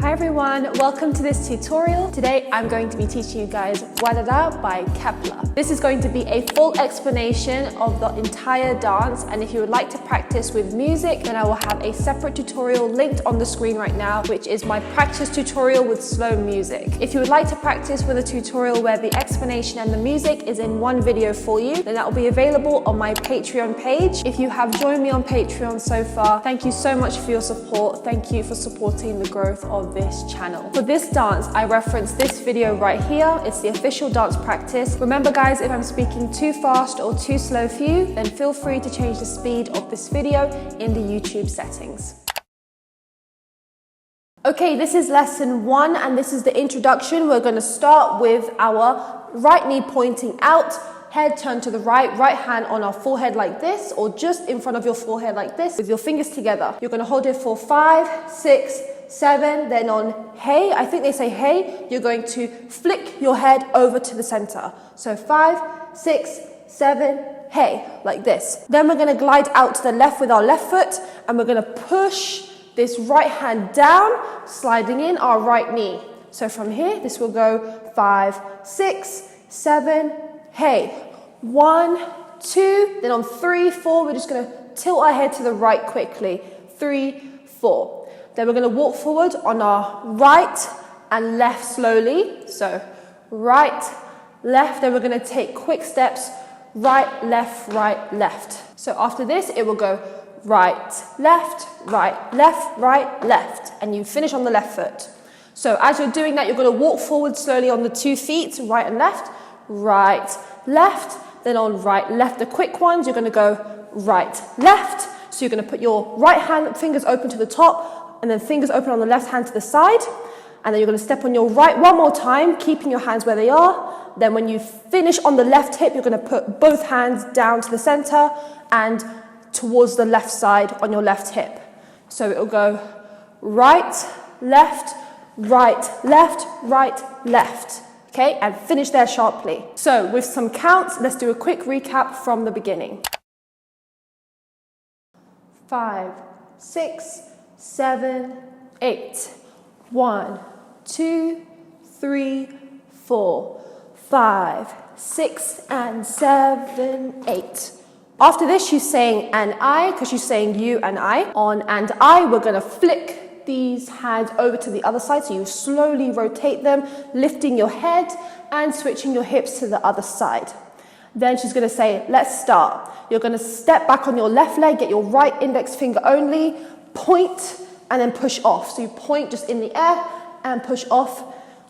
Hi everyone, welcome to this tutorial. Today I'm going to be teaching you guys WADADA by Kep1er. This is going to be a full explanation of the entire dance, and if you would like to practice with music, then I will have a separate tutorial linked on the screen right now, which is my practice tutorial with slow music. If you would like to practice with a tutorial where the explanation and the music is in one video for you, then that will be available on my Patreon page. If you have joined me on Patreon so far, thank you so much for your support. Thank you for supporting the growth of this channel. For this dance, I reference this video right here. It's the official dance practice. Remember guys, if I'm speaking too fast or too slow for you, then feel free to change the speed of this video in the YouTube settings. Okay, this is lesson 1 and this is the introduction. We're going to start with our right knee pointing out, head turned to the right, right hand on our forehead like this, or just in front of your forehead like this with your fingers together. You're going to hold it for 5, 6, 7, then on hey, I think they say hey, you're going to flick your head over to the center. So 5, 6, 7, hey, like this. Then we're going to glide out to the left with our left foot, and we're going to push this right hand down, sliding in our right knee. So from here, this will go 5, 6, 7, hey. 1, 2, then on 3, 4, we're just going to tilt our head to the right quickly. 3, 4. Then we're going to walk forward on our right and left slowly. So right, left. Then we're going to take quick steps, right, left, right, left. So after this, it will go right, left, right, left, right, left. And you finish on the left foot. So as you're doing that, you're going to walk forward slowly on the 2 feet, right and left, right, left. Then on right, left, the quick ones, you're going to go right, left. So you're going to put your right hand, fingers open to the top, and then fingers open on the left hand to the side. And then you're going to step on your right one more time, keeping your hands where they are. Then when you finish on the left hip, you're going to put both hands down to the center and towards the left side on your left hip. So it'll go right, left, right, left, right, left. Okay, and finish there sharply. So with some counts, let's do a quick recap from the beginning. 5, 6, 7, 8. 1, 2, 3, 4, 5, 6, and 7, 8. After this, she's saying and I, because she's saying you and I. On and I, we're going to flick these hands over to the other side, so you slowly rotate them, lifting your head and switching your hips to the other side. Then she's going to say, let's start. You're going to step back on your left leg, get your right index finger only, point, and then push off. So you point just in the air and push off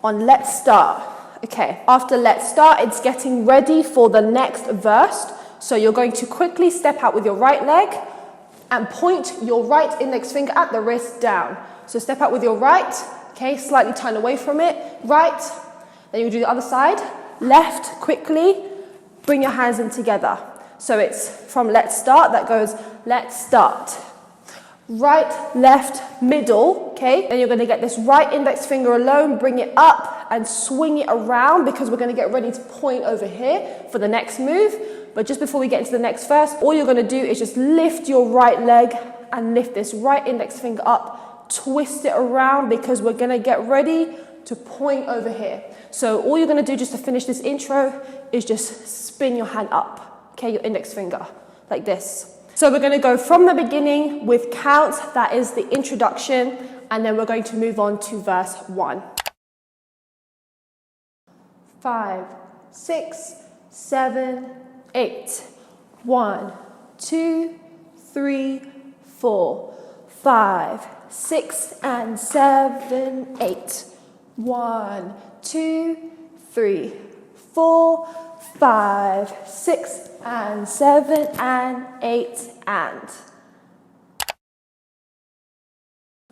on let's start. Okay, after let's start, it's getting ready for the next verse. So you're going to quickly step out with your right leg and point your right index finger at the wrist down. So step out with your right, okay, slightly turn away from it, right, then you do the other side, left, quickly, bring your hands in together. So it's from let's start, that goes let's start. Right, left, middle, okay, then you're going to get this right index finger alone, bring it up and swing it around because we're going to get ready to point over here for the next move. But just before we get into the next verse, all you're going to do is just lift your right leg and lift this right index finger up, twist it around because we're going to get ready to point over here. So all you're going to do just to finish this intro is just spin your hand up, okay, your index finger, like this. So we're going to go from the beginning with counts, that is the introduction, and then we're going to move on to verse 1. 5, 6, 7, 8. 1, 2, 3, 4, 5, 6, and 7, 8. 1, 2, 3, 4, 5, 6, and 7, and 8, and.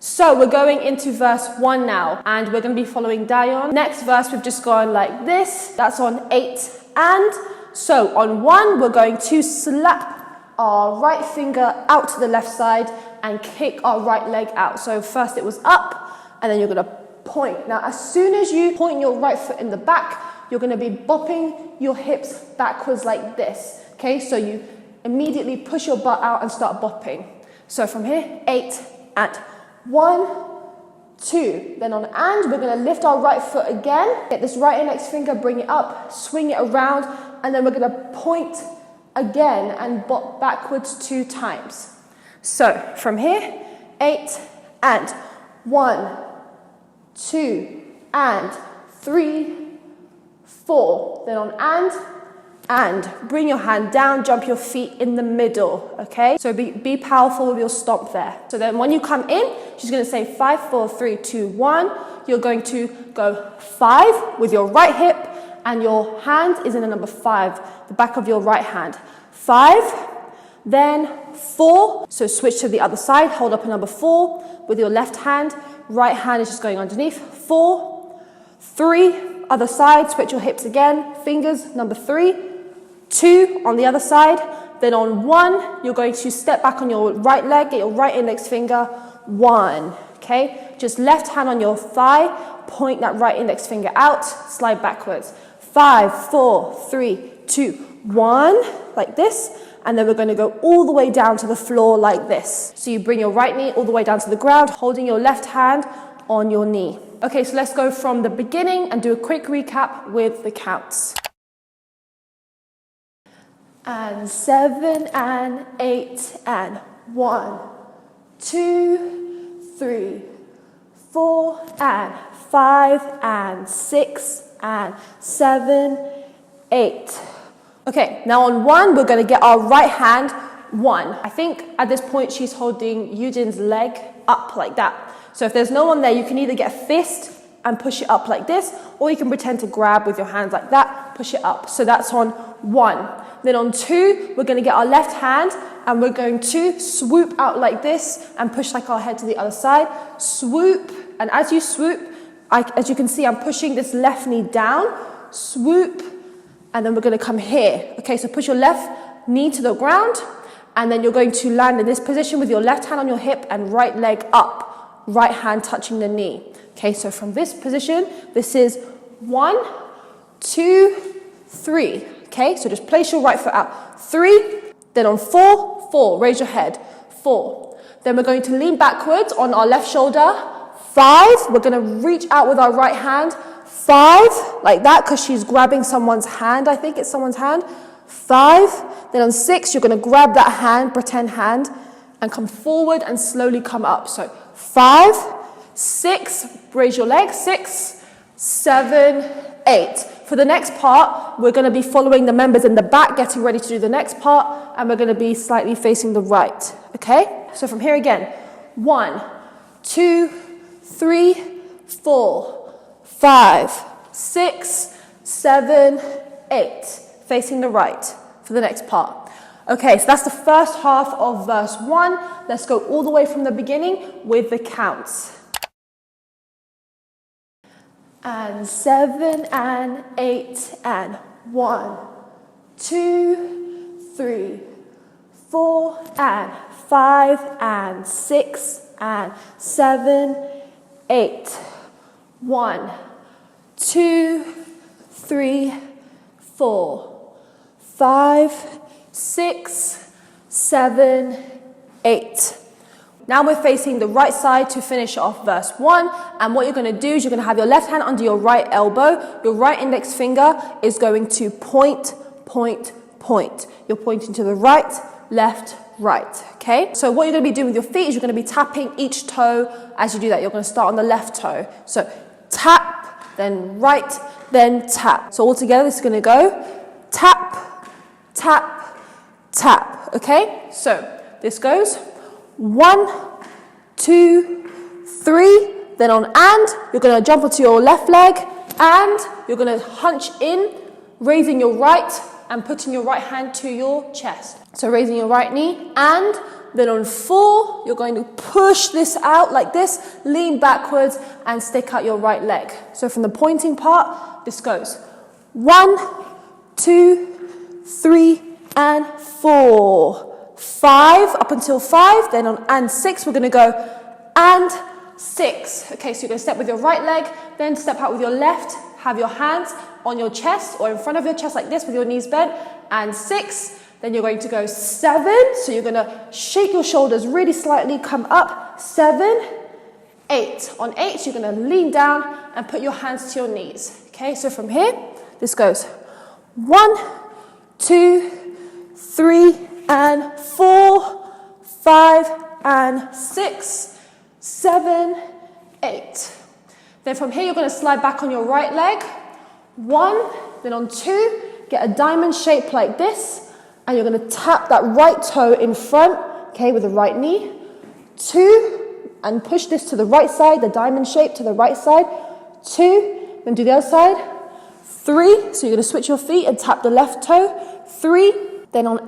So we're going into verse 1 now, and we're going to be following dayeon. Next verse, we've just gone like this. That's on 8, and. So on 1, we're going to slap our right finger out to the left side and kick our right leg out. So first it was up, and then you're going to point. Now, as soon as you point your right foot in the back, you're going to be bopping your hips backwards like this. Okay, so you immediately push your butt out and start bopping. So from here, 8 and 1, 2. Then on and, we're going to lift our right foot again. Get this right index finger, bring it up, swing it around, and then we're going to point again and backwards 2 times. So from here, 8 and 1, 2 and 3, 4. Then on and bring your hand down, jump your feet in the middle, okay? So be powerful with your stomp there. So then when you come in, she's going to say 5, 4, 3, 2, 1. You're going to go 5 with your right hip, and your hand is in the number 5, the back of your right hand. 5, then 4. So switch to the other side, hold up a number 4 with your left hand. Right hand is just going underneath. 4, 3, other side, switch your hips again. Fingers, number 3, 2 on the other side. Then on 1, you're going to step back on your right leg, get your right index finger, 1, okay? Just left hand on your thigh, point that right index finger out, slide backwards. 5, 4, 3, 2, 1, like this. And then we're going to go all the way down to the floor like this. So you bring your right knee all the way down to the ground, holding your left hand on your knee. Okay, so let's go from the beginning and do a quick recap with the counts. And 7 and 8 and 1, 2, 3, 4 and 5 and 6 and 7, 8. Okay, now on 1, we're going to get our right hand 1. I think at this point she's holding Yujin's leg up like that. So if there's no one there, you can either get a fist and push it up like this, or you can pretend to grab with your hands like that, push it up. So that's on 1. Then on 2, we're going to get our left hand and we're going to swoop out like this and push like our head to the other side. Swoop, and as you swoop, as you can see, I'm pushing this left knee down. Swoop, and then we're going to come here. Okay, so push your left knee to the ground, and then you're going to land in this position with your left hand on your hip and right leg up, right hand touching the knee. Okay, so from this position, this is 1, 2, 3. Okay, so just place your right foot out. 3, then on 4, 4, raise your head. 4. Then we're going to lean backwards on our left shoulder. 5, we're going to reach out with our right hand. 5, like that, because she's grabbing someone's hand. I think it's someone's hand. 5, then on 6, you're going to grab that hand, pretend hand, and come forward and slowly come up. So 5, 6, raise your leg. 6, 7, 8. For the next part, we're going to be following the members in the back, getting ready to do the next part, and we're going to be slightly facing the right. Okay? So from here again, 1, 2, 3, 4, 5, 6, 7, 8. Facing the right for the next part. Okay, so that's the first half of verse 1. Let's go all the way from the beginning with the counts. And 7 and 8 and 1, 2, 3, 4 and 5 and 6 and 7, 8. 1, 2, 3, 4, 5, 6, 7, 8. Now we're facing the right side to finish off verse 1. And what you're going to do is you're going to have your left hand under your right elbow. Your right index finger is going to point, point, point. You're pointing to the right, left, right. Okay? So what you're going to be doing with your feet is you're going to be tapping each toe as you do that. You're going to start on the left toe. So tap, then right, then tap. So all together this is going to go tap, tap, tap. Okay? So this goes 1, 2, 3. Then on and, you're going to jump onto your left leg and you're going to hunch in, raising your right and putting your right hand to your chest. So raising your right knee, and then on 4, you're going to push this out like this, lean backwards and stick out your right leg. So from the pointing part, this goes 1, 2, 3, and 4. 5, up until 5, then on and 6, we're going to go and 6. Okay, so you're going to step with your right leg, then step out with your left, have your hands on your chest or in front of your chest like this with your knees bent, and 6. Then you're going to go 7, so you're going to shake your shoulders really slightly, come up, 7, 8. On 8, you're going to lean down and put your hands to your knees. Okay, so from here, this goes 1, 2, 3, and 4, 5, and 6, 7, 8. Then from here, you're going to slide back on your right leg. 1, then on 2, get a diamond shape like this, and you're going to tap that right toe in front, okay, with the right knee. 2, and push this to the right side, the diamond shape to the right side. 2, then do the other side. 3, so you're going to switch your feet and tap the left toe. 3, then on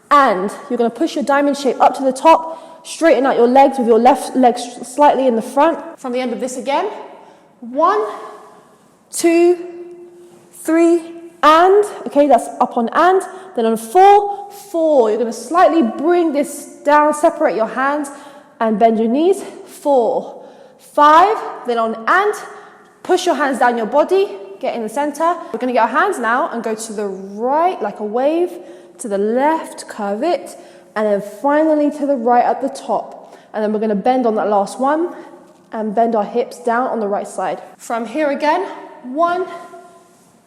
and you're going to push your diamond shape up to the top, straighten out your legs with your left leg slightly in the front. From the end of this again, 1, 2, 3, and, okay, that's up on and. Then on 4, you're going to slightly bring this down, separate your hands, and bend your knees. 4, 5, then on and, push your hands down your body, get in the center. We're going to get our hands now and go to the right, like a wave, to the left, curve it, and then finally to the right at the top. And then we're going to bend on that last one and bend our hips down on the right side. From here again, 1,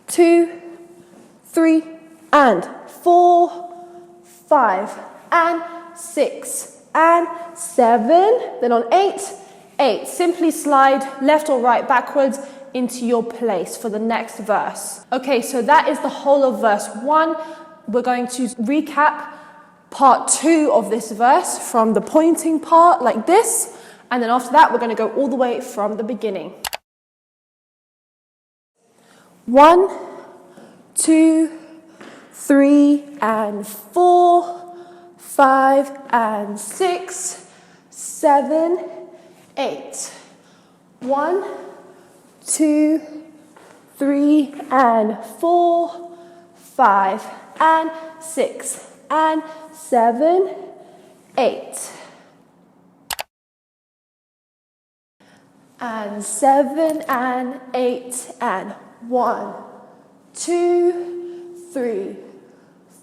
2, 3, and 4, 5, and 6, and 7. Then on 8, simply slide left or right backwards into your place for the next verse. Okay, so that is the whole of verse 1. We're going to recap part 2 of this verse from the pointing part like this, and then after that we're going to go all the way from the beginning. 1, 2, 3, and 4, 5, and 6, 7, 8. 1, 2, 3, and 4, 5, and 6, and 7, 8. And 7, and 8, and 1, 2, 3,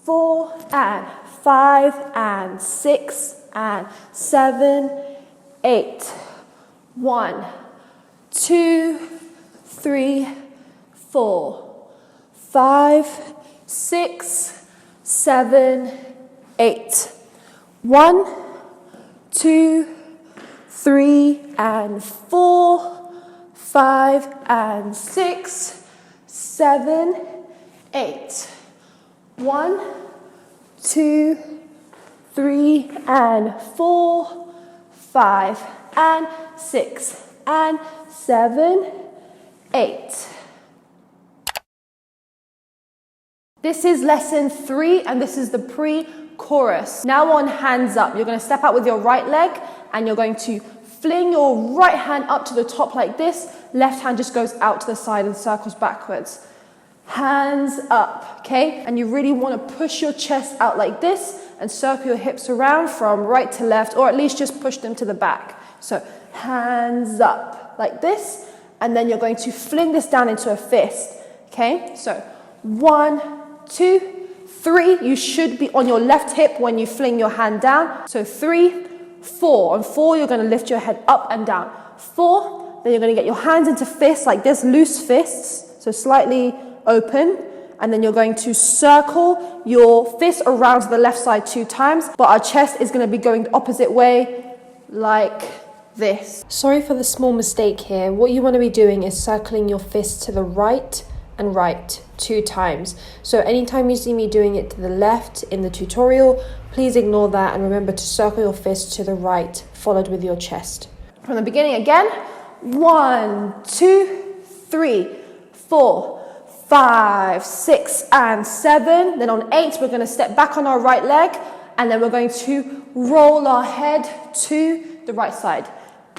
4, and 5, and 6, and 7, 8. 1, 2, 3, 4, 5, 6, 7, 8. 1, 2, 3, and 4, 5, and 6, 7, 8. 1, 2, 3, and 4, 5, and 6, and 7, 8. This is lesson 3, and this is the pre-chorus. Now on hands up, you're going to step out with your right leg, and you're going to fling your right hand up to the top like this. Left hand just goes out to the side and circles backwards. Hands up, okay? And you really want to push your chest out like this and circle your hips around from right to left, or at least just push them to the back. So hands up like this, and then you're going to fling this down into a fist, okay? So 1, 2, 3. You should be on your left hip when you fling your hand down. So 3, 4. On 4, you're going to lift your head up and down. 4, then you're going to get your hands into fists like this, loose fists, so slightly open, and then you're going to circle your fist around to the left side 2 times, but our chest is going to be going the opposite way like this. Sorry for the small mistake here. What you want to be doing is circling your fist to the right and right 2 times. So anytime you see me doing it to the left in the tutorial, please ignore that and remember to circle your fist to the right, followed with your chest. From the beginning again, 1, 2, 3, 4, 5, 6, and 7. Then on 8, we're going to step back on our right leg, and then we're going to roll our head to the right side.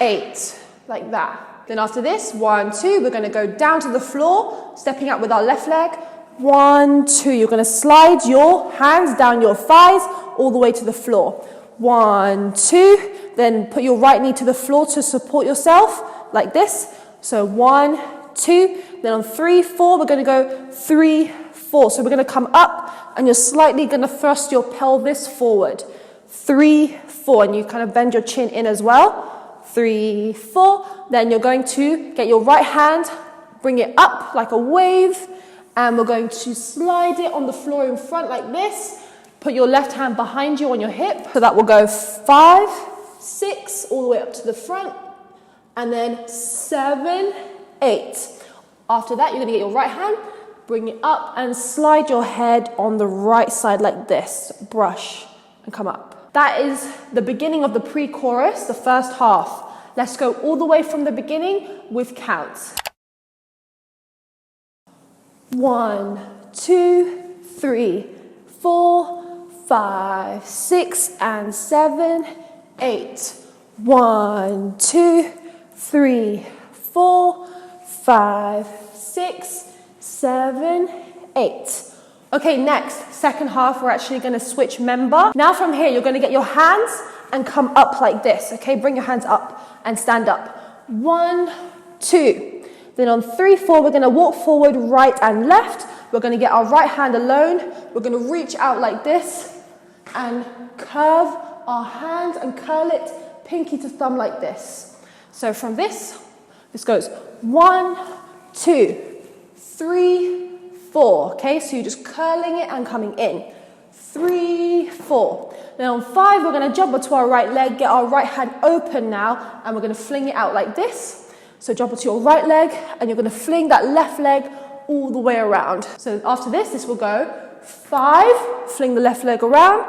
8, like that. Then after this, 1, 2, we're going to go down to the floor, stepping out with our left leg. 1, 2, you're going to slide your hands down your thighs all the way to the floor. 1, 2, then put your right knee to the floor to support yourself, like this. So 1, 2, then on 3, 4, we're going to go 3, 4. So we're going to come up, and you're slightly going to thrust your pelvis forward. 3, 4, and you kind of bend your chin in as well. 3, 4. Then you're going to get your right hand, bring it up like a wave, and we're going to slide it on the floor in front like this. Put your left hand behind you on your hip. So that will go 5, 6, all the way up to the front, and then 7, 8. After that, you're going to get your right hand, bring it up, and slide your head on the right side like this. Brush and come up. That is the beginning of the pre-chorus, the first half. Let's go all the way from the beginning with counts. 1, 2, 3, 4, 5, 6, and 7, 8. 1, 2, 3, 4, 5, 6, 7, 8. Okay, next, second half, we're actually going to switch member. Now from here, you're going to get your hands and come up like this, okay? Bring your hands up and stand up. 1, 2. Then on 3, 4, we're going to walk forward, right and left. We're going to get our right hand alone. We're going to reach out like this and curve our hand and curl it pinky to thumb like this. So from this goes 1, 2, 3, 4. Okay, so you're just curling it and coming in. 3, 4. Then on 5, we're going to jump onto our right leg, get our right hand open now, and we're going to fling it out like this. So jump onto your right leg, and you're going to fling that left leg all the way around. So after this will go 5, fling the left leg around.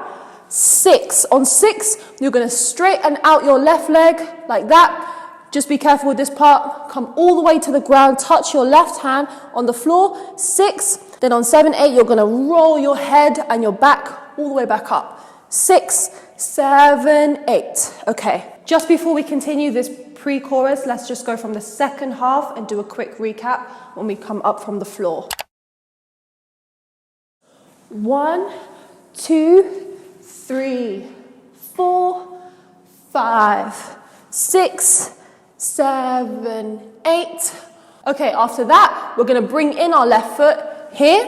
6. On 6, you're going to straighten out your left leg like that. Just be careful with this part. Come all the way to the ground, touch your left hand on the floor. 6. Then on 7, 8, you're going to roll your head and your back all the way back up. 6, 7, 8. Okay, just before we continue this pre-chorus, let's just go from the second half and do a quick recap when we come up from the floor. 1, 2, 3, 4, 5, 6, 7, 8. Okay, after that, we're going to bring in our left foot here,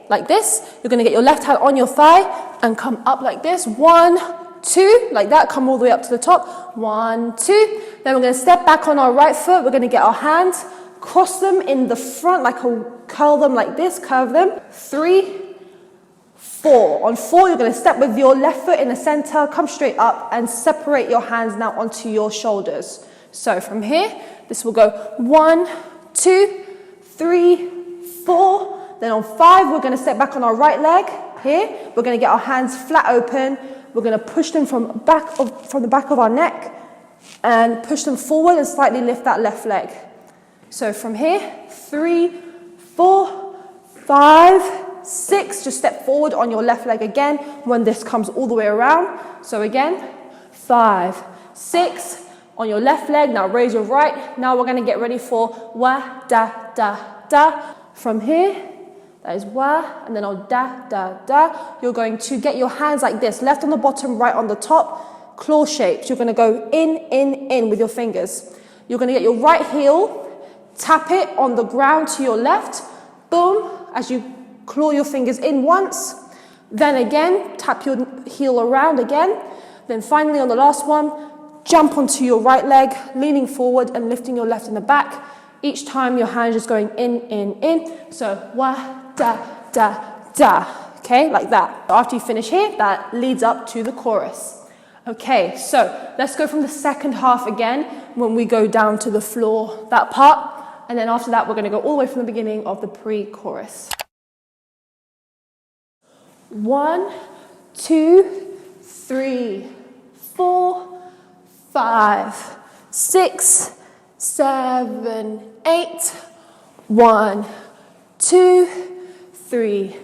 like this. You're going to get your left hand on your thigh and come up like this. 1, 2, like that. Come all the way up to the top. 1, 2. Then we're going to step back on our right foot. We're going to get our hands, cross them in the front, like curl them like this, curve them. 3, 4. On 4, you're going to step with your left foot in the center, come straight up and separate your hands now onto your shoulders. So from here, this will go 1, 2, 3, 4. Then on 5, we're going to step back on our right leg here. We're going to get our hands flat open. We're going to push them from the back of our neck and push them forward and slightly lift that left leg. So from here, 3, 4, 5, 6. Just step forward on your left leg again when this comes all the way around. So again, 5, 6. On your left leg, now raise your right. Now we're going to get ready for WADADA. From here, that is wa, and then on da, da, da. You're going to get your hands like this, left on the bottom, right on the top, claw shapes. You're going to go in with your fingers. You're going to get your right heel, tap it on the ground to your left, boom, as you claw your fingers in once. Then again, tap your heel around again. Then finally on the last one, jump onto your right leg, leaning forward and lifting your left in the back. Each time your hand is just going in. So, wa, da, da, da. Okay, like that. After you finish here, that leads up to the chorus. Okay, so let's go from the second half again when we go down to the floor, that part. And then after that, we're going to go all the way from the beginning of the pre-chorus. 1, 2, 3, 4, 5, 6, 7, 8. 1, 2, 3,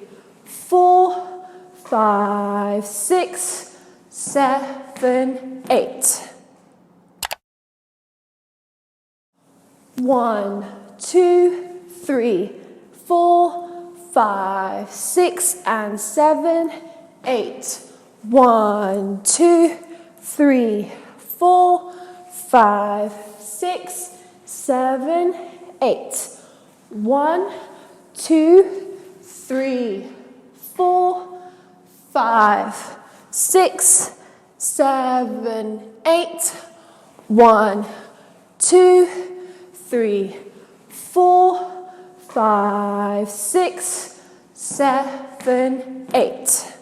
4, 5, 6, 7, 8. 1, 2, 3, 4, 5, 6, and 7, 8. 1, 2, 3, 4, 5, 6, 7, 8. 1, 2, 3, 4, 5, 6, 7, 8. 1, 2, 3, 4, 5, 6, 7, 8.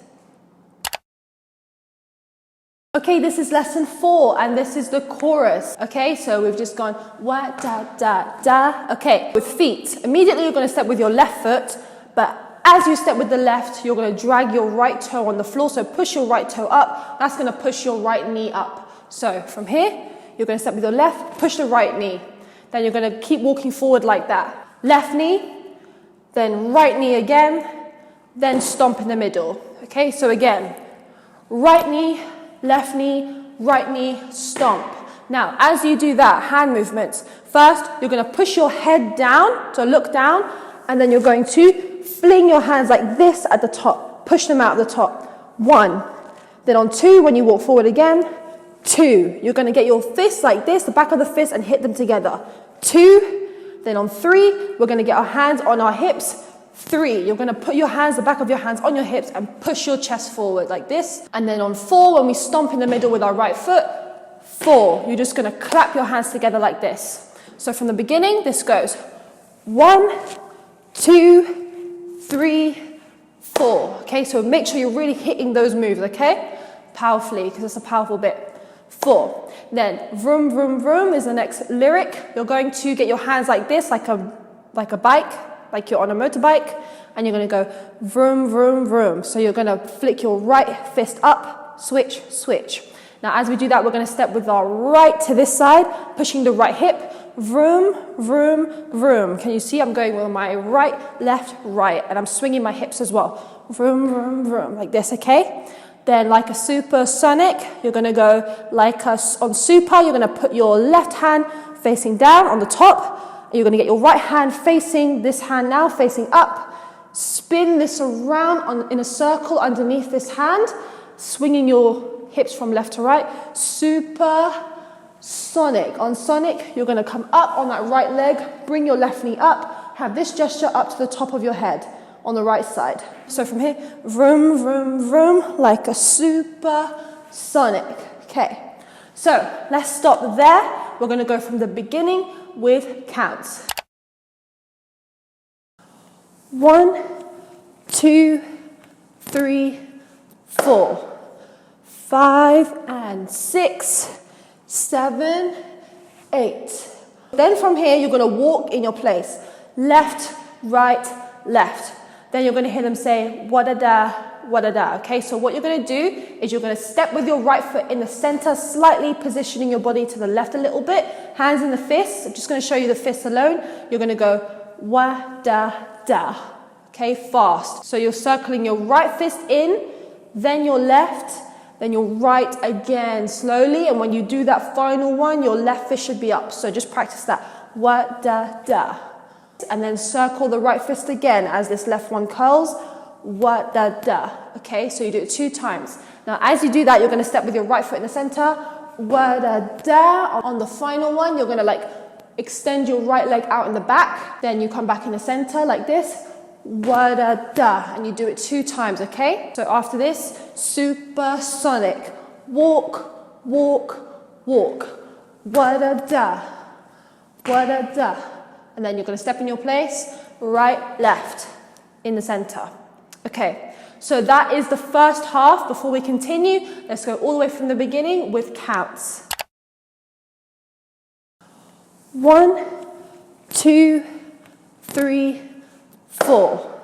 Okay, this is lesson 4 and this is the chorus. Okay, so we've just gone wa da da da. Okay, with feet. Immediately you're going to step with your left foot, but as you step with the left, you're going to drag your right toe on the floor. So push your right toe up. That's going to push your right knee up. So from here, you're going to step with your left, push the right knee. Then you're going to keep walking forward like that. Left knee, then right knee again, then stomp in the middle. Okay, so again, right knee, left knee, right knee, stomp. Now, as you do that, hand movements. First, you're going to push your head down, so look down, and then you're going to fling your hands like this at the top. Push them out at the top. 1. Then on 2, when you walk forward again, 2. You're going to get your fists like this, the back of the fist, and hit them together. 2. Then on 3, we're going to get our hands on our hips. 3, you're going to put your hands, the back of your hands on your hips and push your chest forward like this. And then on 4, when we stomp in the middle with our right foot, 4, you're just going to clap your hands together like this. So from the beginning, this goes 1, 2, 3, 4. Okay, so make sure you're really hitting those moves, okay? Powerfully, because it's a powerful bit. 4. Then vroom, vroom, vroom is the next lyric. You're going to get your hands like this, like a bike. Like you're on a motorbike, and you're going to go vroom, vroom, vroom. So you're going to flick your right fist up, switch, switch. Now, as we do that, we're going to step with our right to this side, pushing the right hip, vroom, vroom, vroom. Can you see I'm going with my right, left, right, and I'm swinging my hips as well. Vroom, vroom, vroom, like this, okay? Then like a supersonic, you're going to go like on super, you're going to put your left hand facing down on the top. You're going to get your right hand facing this hand now, facing up. Spin this around in a circle underneath this hand, swinging your hips from left to right. Super sonic. On sonic, you're going to come up on that right leg, bring your left knee up, have this gesture up to the top of your head on the right side. So from here, vroom, vroom, vroom, like a super sonic. Okay, so let's stop there. We're going to go from the beginning with counts. 1, 2, 3, 4, 5, and 6, 7, 8. Then from here, you're going to walk in your place. Left, right, left. Then you're going to hear them say, WADADA, WADADA. Okay, so what you're going to do is you're going to step with your right foot in the center, slightly positioning your body to the left a little bit. Hands in the fists. I'm just going to show you the fists alone. You're going to go WADADA. Okay, fast. So you're circling your right fist in, then your left, then your right again, slowly. And when you do that final one, your left fist should be up. So just practice that. WADADA. And then circle the right fist again as this left one curls. WADADA. Okay, so you do it 2 times. Now, as you do that, you're going to step with your right foot in the center. WADADA. On the final one, you're going to like extend your right leg out in the back. Then you come back in the center like this. WADADA. And you do it 2 times, okay? So after this, supersonic. Walk, walk, walk. WADADA. WADADA. And then you're going to step in your place, right, left, in the center. Okay, so that is the first half. Before we continue, let's go all the way from the beginning with counts. 1, 2, 3, 4,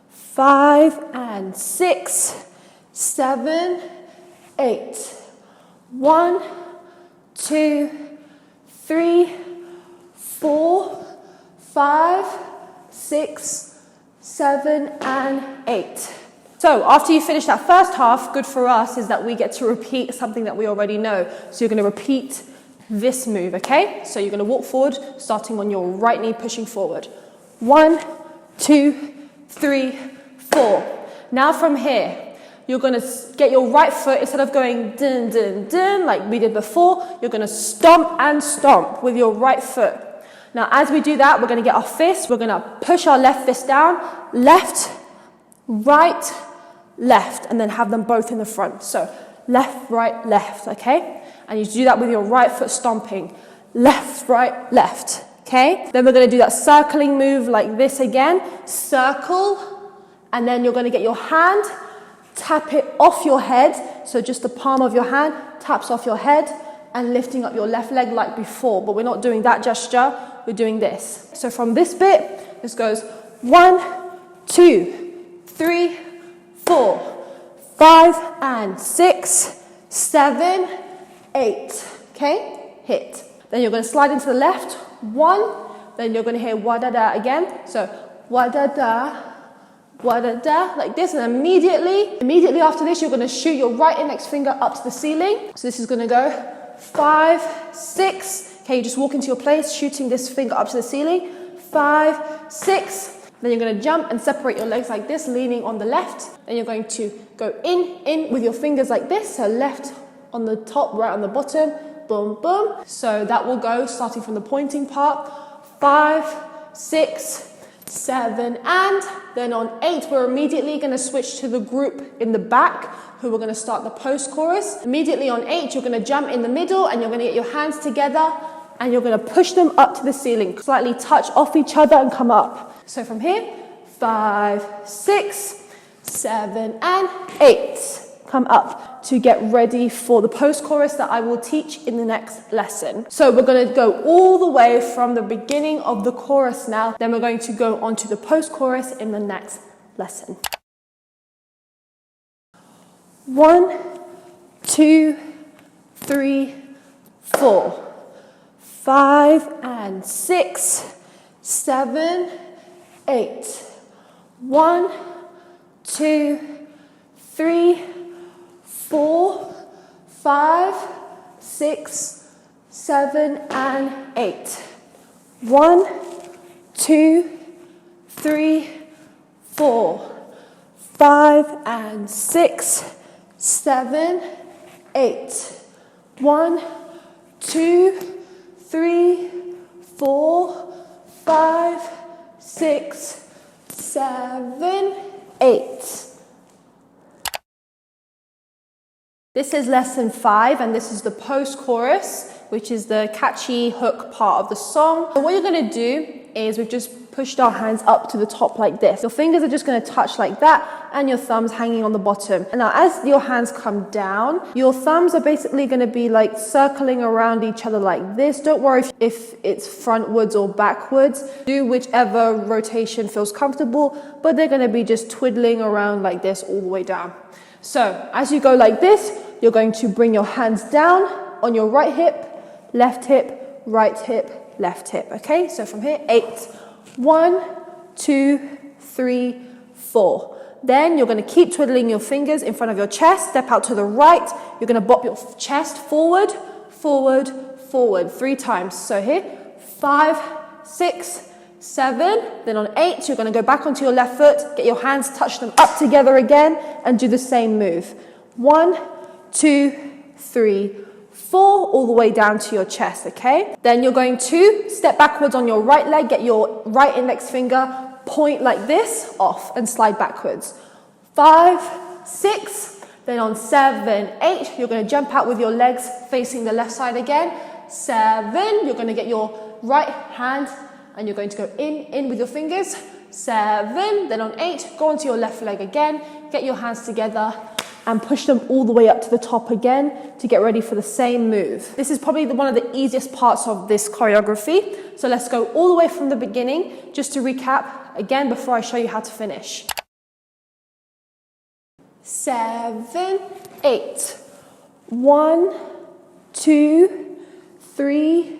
5, and 6, 7, 8. 1, 2, 3, 4, 5, 6, 7, and 8. So after you finish that first half, good for us is that we get to repeat something that we already know. So you're going to repeat this move, okay? So you're going to walk forward, starting on your right knee, pushing forward. 1, 2, 3, 4. Now from here, you're going to get your right foot, instead of going dun, dun, dun, like we did before, you're going to stomp and stomp with your right foot. Now, as we do that, we're going to get our fists. We're going to push our left fist down, left, right, left, and then have them both in the front. So left, right, left, okay? And you do that with your right foot stomping. Left, right, left. Okay? Then we're going to do that circling move like this again. Circle. And then you're going to get your hand, tap it off your head. So just the palm of your hand taps off your head and lifting up your left leg like before. But we're not doing that gesture. We're doing this. So from this bit, this goes 1, 2, 3, 4, 5, and 6, 7, 8. Okay? Hit. Then you're going to slide into the left. 1. Then you're going to hear WADADA again. So WADADA, WADADA, like this. And immediately after this, you're going to shoot your right index finger up to the ceiling. So this is going to go 5, 6. Okay, you just walk into your place, shooting this finger up to the ceiling. 5, 6. Then you're going to jump and separate your legs like this, leaning on the left. Then you're going to go in with your fingers like this. So left on the top, right on the bottom. Boom, boom. So that will go starting from the pointing part. 5, 6, 7, and then on 8, we're immediately going to switch to the group in the back, who we're going to start the post-chorus. Immediately on 8, you're going to jump in the middle and you're going to get your hands together and you're going to push them up to the ceiling. Slightly touch off each other and come up. So from here, 5, 6, 7, and 8. Come up to get ready for the post-chorus that I will teach in the next lesson. So we're going to go all the way from the beginning of the chorus now. Then we're going to go on to the post-chorus in the next lesson. 1, 2, 3, 4, 5, and 6, 7, 8. 1, 2, 3, 4, 5, 6, 7, and 8. 1, 2, 3, 4, 5, and 6, 7, 8. 1, 2, 3, 4, 5, 6, 7, 8. This is lesson 5, and this is the post-chorus, which is the catchy hook part of the song. So what you're going to do is we've just pushed our hands up to the top like this. Your fingers are just going to touch like that, and your thumbs hanging on the bottom. And now as your hands come down, your thumbs are basically going to be like circling around each other like this. Don't worry if it's frontwards or backwards. Do whichever rotation feels comfortable, but they're going to be just twiddling around like this all the way down. So as you go like this, you're going to bring your hands down on your right hip, left hip, right hip, left hip. Okay, so from here, 8. 1, 2, 3, 4. Then you're going to keep twiddling your fingers in front of your chest. Step out to the right. You're going to bop your chest forward, forward, forward 3 times. So here, 5, 6, 7. Then on 8, you're going to go back onto your left foot, get your hands, touch them up together again, and do the same move. 1, 2, 3, 4, all the way down to your chest, okay? Then you're going to step backwards on your right leg, get your right index finger, point like this, off, and slide backwards. 5, 6, then on 7, 8, you're going to jump out with your legs facing the left side again. 7, you're going to get your right hand, and you're going to go in with your fingers. 7, then on 8, go onto your left leg again, get your hands together, and push them all the way up to the top again to get ready for the same move. This is probably one of the easiest parts of this choreography. So let's go all the way from the beginning, just to recap again before I show you how to finish. 7, 8. 1, 2, 3,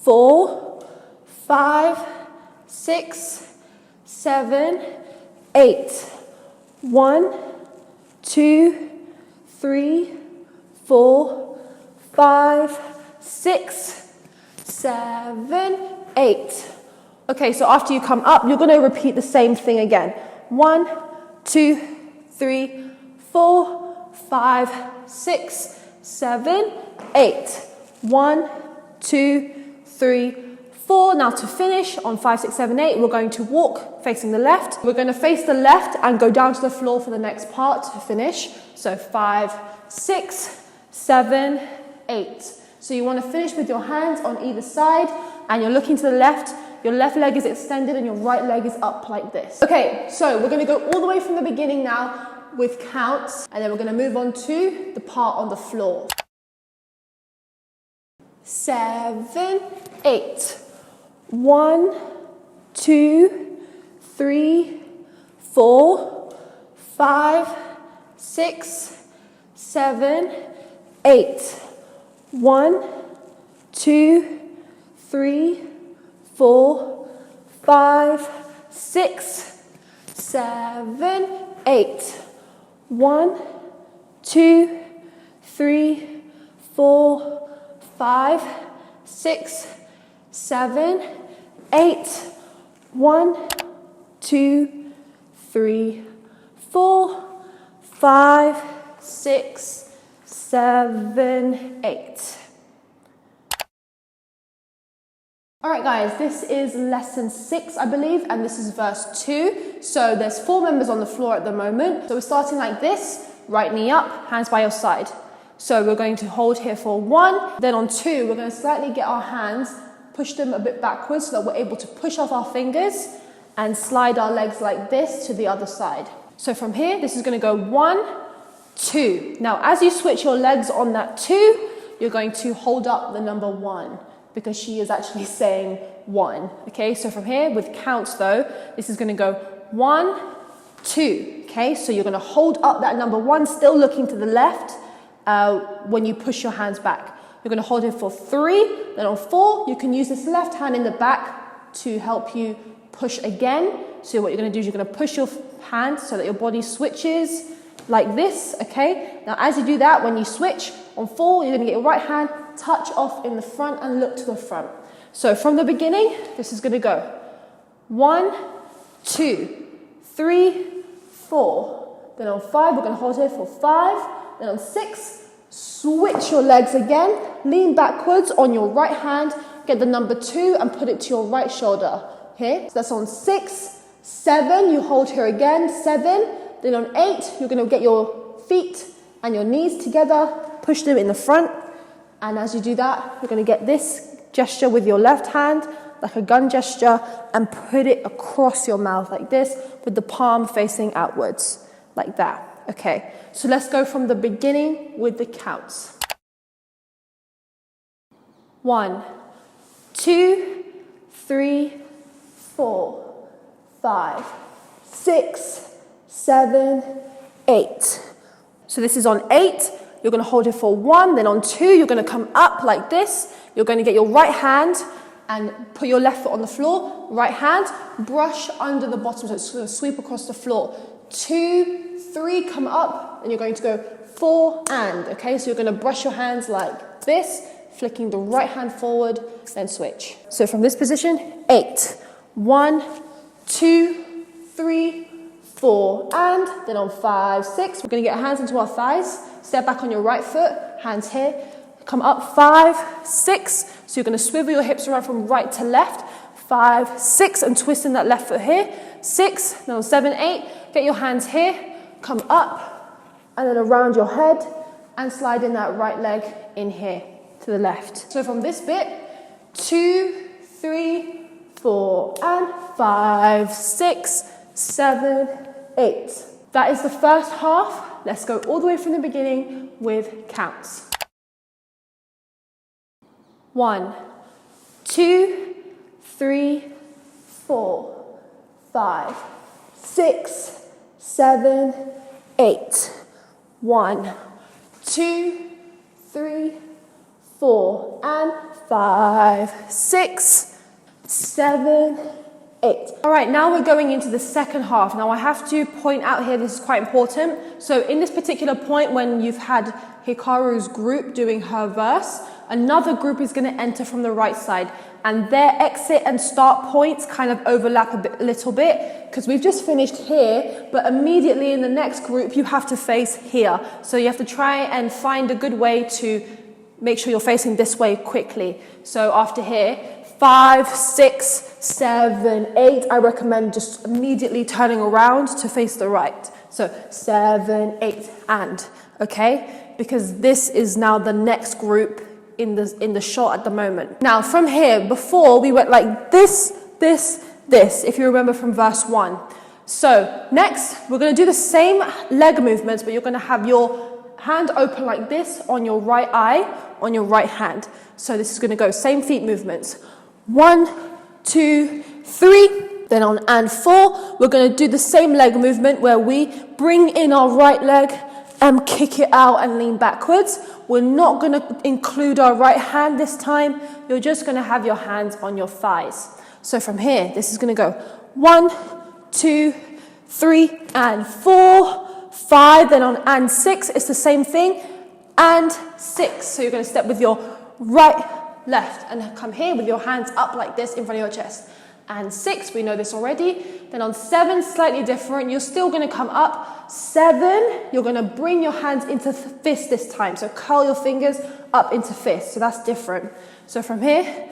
4, 5, 6, 7, 8. 1, 2, 3, 4, 5, 6, 7, 8. Okay, so after you come up, you're going to repeat the same thing again. 1, 2, 3, 4, 5, 6, 7, 8. 1, 2, 3, 4. Now to finish on 5, 6, 7, 8, we're going to walk facing the left. We're going to face the left and go down to the floor for the next part to finish. So 5, 6, 7, 8. So you want to finish with your hands on either side and you're looking to the left. Your left leg is extended and your right leg is up like this. Okay, so we're going to go all the way from the beginning now with counts, and then we're going to move on to the part on the floor. 7, 8. 1, 2, 3, 4, 5, 6, 7, 8. 1, 2, 3, 4, 5, 6, 7, 8. 1, 2, 3, 4, 5, 6, 7, 8. 1, 2, 3, 4, 5, 6, 7, 8. Alright guys, this is lesson 6 I believe, and this is verse 2. So there's 4 members on the floor at the moment. So we're starting like this, right knee up, hands by your side. So we're going to hold here for 1, then on 2 we're going to slightly get our hands, push them a bit backwards so that we're able to push off our fingers and slide our legs like this to the other side. So from here, this is going to go 1, 2. Now as you switch your legs on that 2, you're going to hold up the number 1. Because she is actually saying 1. Okay, so from here, with counts though, this is going to go 1, 2. Okay, so you're going to hold up that number 1, still looking to the left when you push your hands back. You're going to hold it for 3, then on 4, you can use this left hand in the back to help you push again. So what you're going to do is you're going to push your hand so that your body switches like this. Okay, now as you do that, when you switch on 4, you're going to get your right hand, touch off in the front and look to the front. So from the beginning, this is going to go 1, 2, 3, 4. Then on 5, we're going to hold here for 5. Then on 6, switch your legs again, lean backwards on your right hand, get the number 2 and put it to your right shoulder here. So that's on 6, 7, you hold here again, 7. Then on 8, you're going to get your feet and your knees together, push them in the front. And as you do that, you're going to get this gesture with your left hand, like a gun gesture, and put it across your mouth like this, with the palm facing outwards, like that. Okay, so let's go from the beginning with the counts. 1, 2, 3, 4, 5, 6, 7, 8. So this is on 8. You're going to hold it for 1, then on 2, you're going to come up like this. You're going to get your right hand and put your left foot on the floor. Right hand, brush under the bottom, so it's going to sweep across the floor. 2, 3, come up, and you're going to go 4 and. Okay, so you're going to brush your hands like this, flicking the right hand forward, then switch. So from this position, 8. 1, 2, 3, 4, and. Then on 5, 6, we're going to get our hands into our thighs. Step back on your right foot, hands here. Come up 5, 6. So you're going to swivel your hips around from right to left. 5, 6, and twist in that left foot here. 6, then on 7, 8, get your hands here. Come up, and then around your head, and slide in that right leg in here to the left. So from this bit, 2, 3, 4, and 5, 6, 7, 8. That is the first half. Let's go all the way from the beginning with counts. 1, 2, 3, 4, 5, 6, 7, 8. 1, 2, 3, 4, and 5, 6, 7, 8. All right, now we're going into the second half. Now I have to point out here, this is quite important. So in this particular point, when you've had Hikaru's group doing her verse, another group is going to enter from the right side, and their exit and start points kind of overlap a little bit, because we've just finished here, but immediately in the next group, you have to face here. So you have to try and find a good way to make sure you're facing this way quickly. So after here, 5, 6, 7, 8, I recommend just immediately turning around to face the right. So 7, 8, and, okay? because this is now the next group in the shot at the moment. Now from here, before we went like this, if you remember from verse 1. So next, we're going to do the same leg movements, but you're going to have your hand open like this on your right eye, on your right hand. So this is going to go same feet movements. 1, 2, 3. Then on and 4, we're going to do the same leg movement where we bring in our right leg and kick it out and lean backwards. We're not going to include our right hand this time. You're just going to have your hands on your thighs. So from here, this is going to go 1, 2, 3, and 4, 5. Then on and 6, it's the same thing. And 6. So you're going to step with your right, left, and come here with your hands up like this in front of your chest. And 6, we know this already. Then on 7, slightly different. You're still going to come up. 7, you're going to bring your hands into fist this time. So curl your fingers up into fist. So that's different. So from here,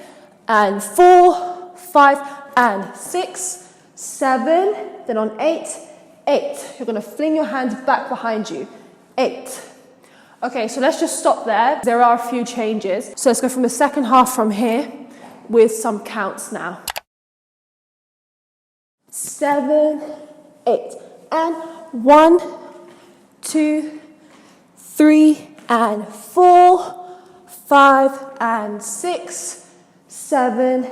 and 4, 5, and 6, 7. Then on 8, you're going to fling your hands back behind you. 8. Okay, so let's just stop there. There are a few changes. So let's go from the second half from here with some counts now. 7, 8, and 1, 2, 3, and 4, 5, and 6, 7,